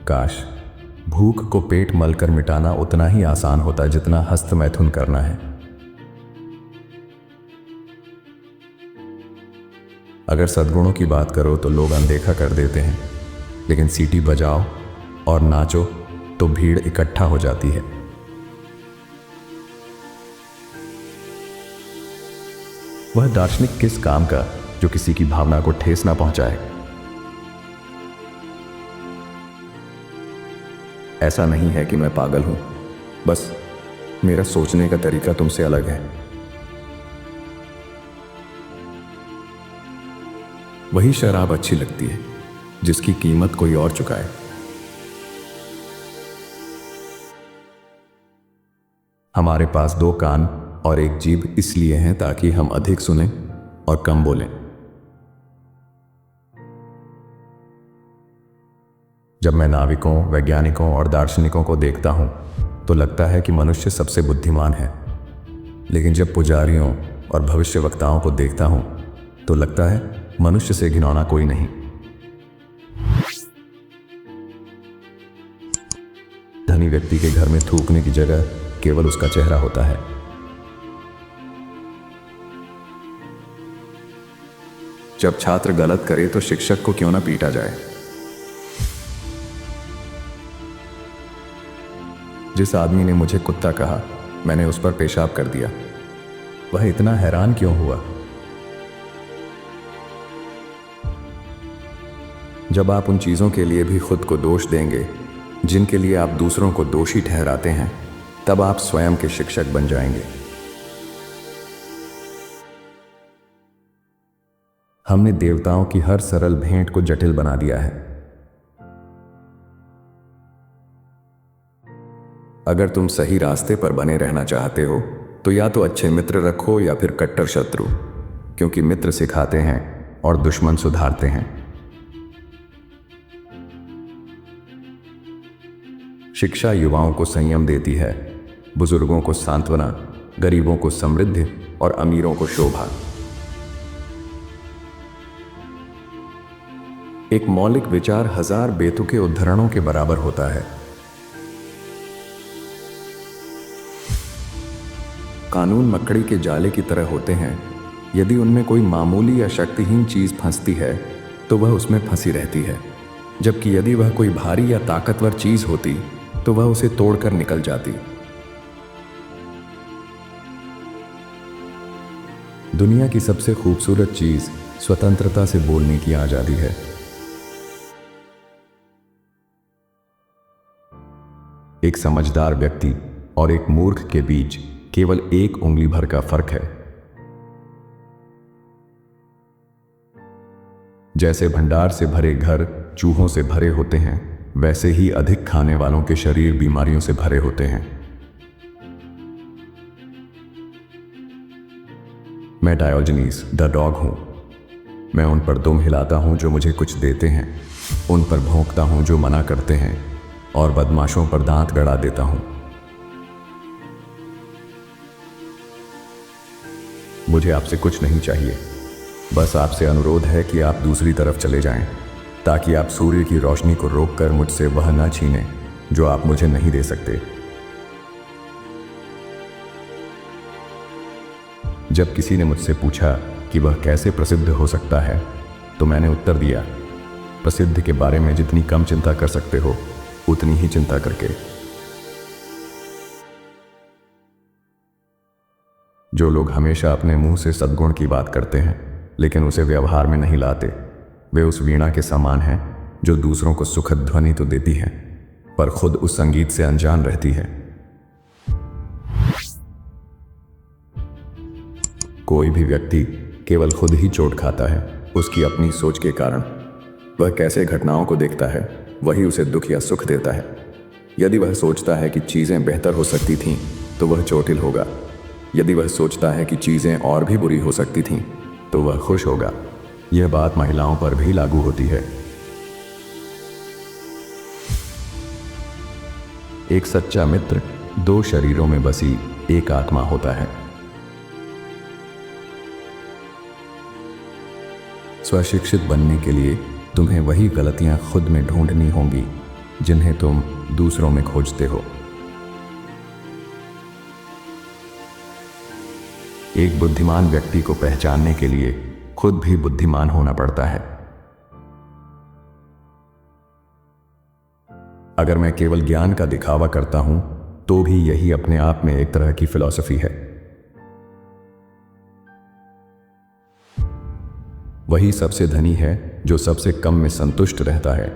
काश भूख को पेट मलकर मिटाना उतना ही आसान होता जितना हस्त मैथुन करना है। अगर सद्गुणों की बात करो तो लोग अनदेखा कर देते हैं, लेकिन सीटी बजाओ और नाचो तो भीड़ इकट्ठा हो जाती है। वह दार्शनिक किस काम का जो किसी की भावना को ठेस ना पहुंचाए। ऐसा नहीं है कि मैं पागल हूं, बस मेरा सोचने का तरीका तुमसे अलग है। वही शराब अच्छी लगती है जिसकी कीमत कोई और चुकाए। हमारे पास 2 कान और 1 जीभ इसलिए हैं ताकि हम अधिक सुनें और कम बोलें। जब मैं नाविकों, वैज्ञानिकों और दार्शनिकों को देखता हूं तो लगता है कि मनुष्य सबसे बुद्धिमान है, लेकिन जब पुजारियों और भविष्यवक्ताओं को देखता हूं तो लगता है मनुष्य से घिनौना कोई नहीं। धनी व्यक्ति के घर में थूकने की जगह केवल उसका चेहरा होता है। जब छात्र गलत करे तो शिक्षक को क्यों ना पीटा जाए। जिस आदमी ने मुझे कुत्ता कहा, मैंने उस पर पेशाब कर दिया। वह इतना हैरान क्यों हुआ? जब आप उन चीजों के लिए भी खुद को दोष देंगे जिनके लिए आप दूसरों को दोषी ठहराते हैं, तब आप स्वयं के शिक्षक बन जाएंगे। हमने देवताओं की हर सरल भेंट को जटिल बना दिया है। अगर तुम सही रास्ते पर बने रहना चाहते हो तो या तो अच्छे मित्र रखो या फिर कट्टर शत्रु, क्योंकि मित्र सिखाते हैं और दुश्मन सुधारते हैं। शिक्षा युवाओं को संयम देती है, बुजुर्गों को सांत्वना, गरीबों को समृद्धि और अमीरों को शोभा। एक मौलिक विचार 1000 बेतुके उद्धरणों के बराबर होता है। कानून मकड़ी के जाले की तरह होते हैं। यदि उनमें कोई मामूली या शक्तिहीन चीज फंसती है तो वह उसमें फंसी रहती है, जबकि यदि वह कोई भारी या ताकतवर चीज होती तो वह उसे तोड़कर निकल जाती। दुनिया की सबसे खूबसूरत चीज स्वतंत्रता से बोलने की आजादी है। एक समझदार व्यक्ति और एक मूर्ख के बीच केवल 1 उंगली भर का फर्क है। जैसे भंडार से भरे घर चूहों से भरे होते हैं, वैसे ही अधिक खाने वालों के शरीर बीमारियों से भरे होते हैं। मैं डायोजनीस द डॉग हूं। मैं उन पर दुम हिलाता हूं जो मुझे कुछ देते हैं, उन पर भौंकता हूं जो मना करते हैं, और बदमाशों पर दांत गड़ा देता हूं। मुझे आपसे कुछ नहीं चाहिए, बस आपसे अनुरोध है कि आप दूसरी तरफ चले जाएं, ताकि आप सूर्य की रोशनी को रोककर मुझसे वह न छीनें जो आप मुझे नहीं दे सकते। जब किसी ने मुझसे पूछा कि वह कैसे प्रसिद्ध हो सकता है, तो मैंने उत्तर दिया, प्रसिद्ध के बारे में जितनी कम चिंता कर सकते हो उतनी ही चिंता करके। जो लोग हमेशा अपने मुंह से सद्गुण की बात करते हैं लेकिन उसे व्यवहार में नहीं लाते, वे उस वीणा के समान हैं जो दूसरों को सुखद ध्वनि तो देती है पर खुद उस संगीत से अनजान रहती है। कोई भी व्यक्ति केवल खुद ही चोट खाता है उसकी अपनी सोच के कारण। वह कैसे घटनाओं को देखता है वही उसे दुख या सुख देता है। यदि वह सोचता है कि चीजें बेहतर हो सकती थीं तो वह चोटिल होगा। यदि वह सोचता है कि चीजें और भी बुरी हो सकती थीं तो वह खुश होगा। यह बात महिलाओं पर भी लागू होती है। एक सच्चा मित्र 2 शरीरों में बसी एक आत्मा होता है। स्वशिक्षित बनने के लिए तुम्हें वही गलतियां खुद में ढूंढनी होंगी जिन्हें तुम दूसरों में खोजते हो। एक बुद्धिमान व्यक्ति को पहचानने के लिए खुद भी बुद्धिमान होना पड़ता है। अगर मैं केवल ज्ञान का दिखावा करता हूं तो भी यही अपने आप में एक तरह की फिलॉसफी है। वही सबसे धनी है जो सबसे कम में संतुष्ट रहता है।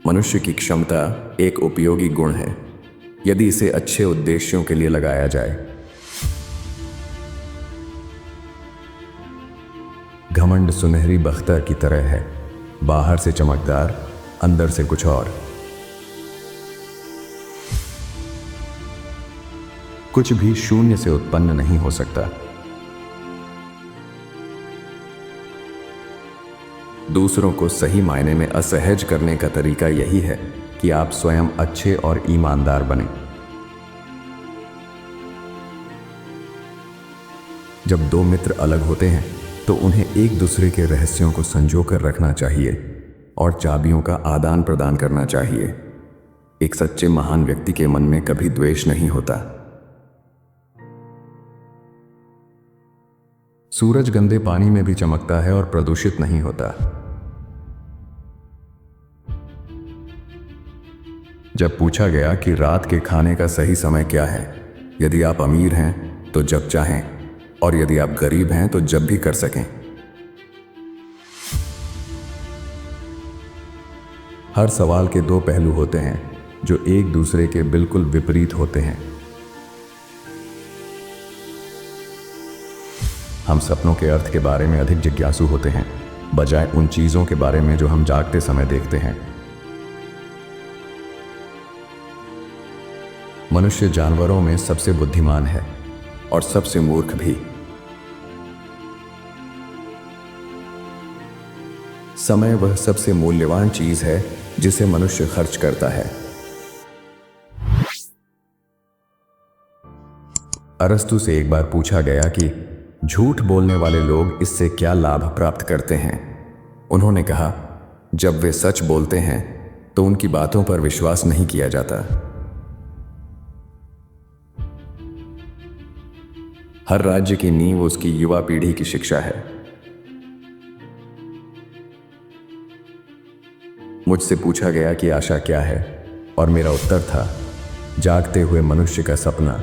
मनुष्य की क्षमता एक उपयोगी गुण है यदि इसे अच्छे उद्देश्यों के लिए लगाया जाए। घमंड सुनहरी बख्तर की तरह है, बाहर से चमकदार, अंदर से कुछ और। कुछ भी शून्य से उत्पन्न नहीं हो सकता। दूसरों को सही मायने में असहज करने का तरीका यही है कि आप स्वयं अच्छे और ईमानदार बने। जब दो मित्र अलग होते हैं तो उन्हें एक दूसरे के रहस्यों को संजोकर रखना चाहिए और चाबियों का आदान प्रदान करना चाहिए। एक सच्चे महान व्यक्ति के मन में कभी द्वेष नहीं होता। सूरज गंदे पानी में भी चमकता है और प्रदूषित नहीं होता। जब पूछा गया कि रात के खाने का सही समय क्या है, यदि आप अमीर हैं तो जब चाहें और यदि आप गरीब हैं तो जब भी कर सकें। हर सवाल के दो पहलू होते हैं जो एक दूसरे के बिल्कुल विपरीत होते हैं। हम सपनों के अर्थ के बारे में अधिक जिज्ञासु होते हैं बजाय उन चीजों के बारे में जो हम जागते समय देखते हैं। मनुष्य जानवरों में सबसे बुद्धिमान है और सबसे मूर्ख भी। समय वह सबसे मूल्यवान चीज है जिसे मनुष्य खर्च करता है। अरस्तु से एक बार पूछा गया कि झूठ बोलने वाले लोग इससे क्या लाभ प्राप्त करते हैं। उन्होंने कहा, जब वे सच बोलते हैं तो उनकी बातों पर विश्वास नहीं किया जाता। हर राज्य की नींव उसकी युवा पीढ़ी की शिक्षा है। मुझसे पूछा गया कि आशा क्या है और मेरा उत्तर था, जागते हुए मनुष्य का सपना।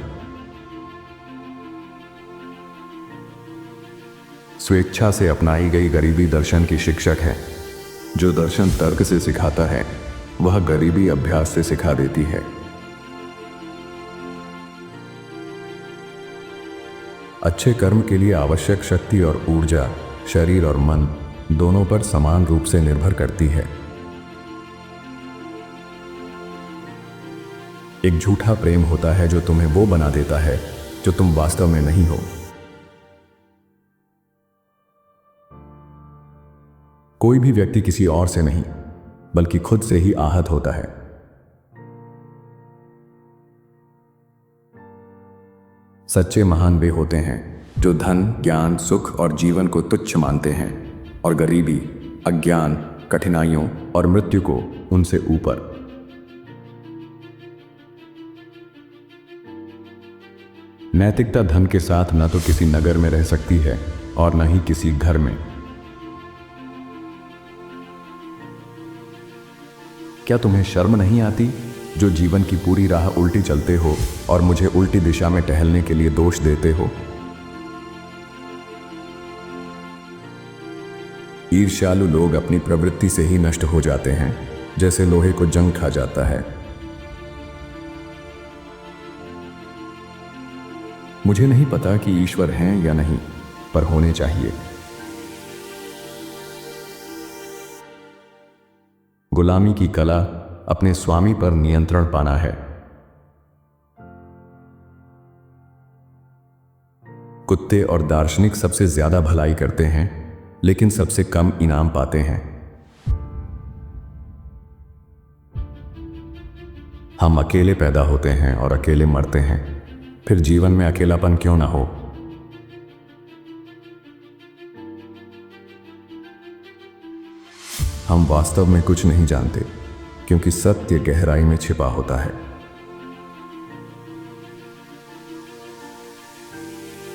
स्वेच्छा से अपनाई गई गरीबी दर्शन की शिक्षक है। जो दर्शन तर्क से सिखाता है वह गरीबी अभ्यास से सिखा देती है। अच्छे कर्म के लिए आवश्यक शक्ति और ऊर्जा शरीर और मन दोनों पर समान रूप से निर्भर करती है। एक झूठा प्रेम होता है जो तुम्हें वो बना देता है जो तुम वास्तव में नहीं हो। कोई भी व्यक्ति किसी और से नहीं बल्कि खुद से ही आहत होता है। सच्चे महान वे होते हैं जो धन, ज्ञान, सुख और जीवन को तुच्छ मानते हैं और गरीबी, अज्ञान, कठिनाइयों और मृत्यु को उनसे ऊपर। नैतिकता धन के साथ न तो किसी नगर में रह सकती है और न ही किसी घर में। क्या तुम्हें शर्म नहीं आती जो जीवन की पूरी राह उल्टी चलते हो और मुझे उल्टी दिशा में टहलने के लिए दोष देते हो? ईर्ष्यालु लोग अपनी प्रवृत्ति से ही नष्ट हो जाते हैं, जैसे लोहे को जंग खा जाता है। मुझे नहीं पता कि ईश्वर हैं या नहीं, पर होने चाहिए। गुलामी की कला अपने स्वामी पर नियंत्रण पाना है। कुत्ते और दार्शनिक सबसे ज्यादा भलाई करते हैं लेकिन सबसे कम इनाम पाते हैं। हम अकेले पैदा होते हैं और अकेले मरते हैं, फिर जीवन में अकेलापन क्यों ना हो? हम वास्तव में कुछ नहीं जानते, क्योंकि सत्य गहराई में छिपा होता है।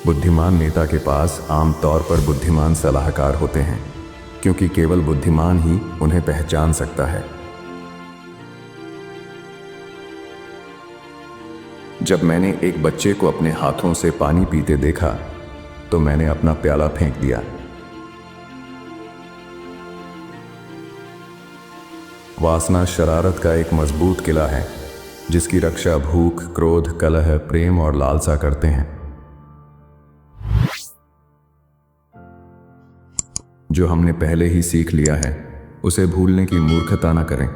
बुद्धिमान नेता के पास आमतौर पर बुद्धिमान सलाहकार होते हैं, क्योंकि केवल बुद्धिमान ही उन्हें पहचान सकता है। जब मैंने एक बच्चे को अपने हाथों से पानी पीते देखा तो मैंने अपना प्याला फेंक दिया। वासना शरारत का एक मजबूत किला है, जिसकी रक्षा भूख, क्रोध, कलह, प्रेम और लालसा करते हैं। जो हमने पहले ही सीख लिया है, उसे भूलने की मूर्खता न करें।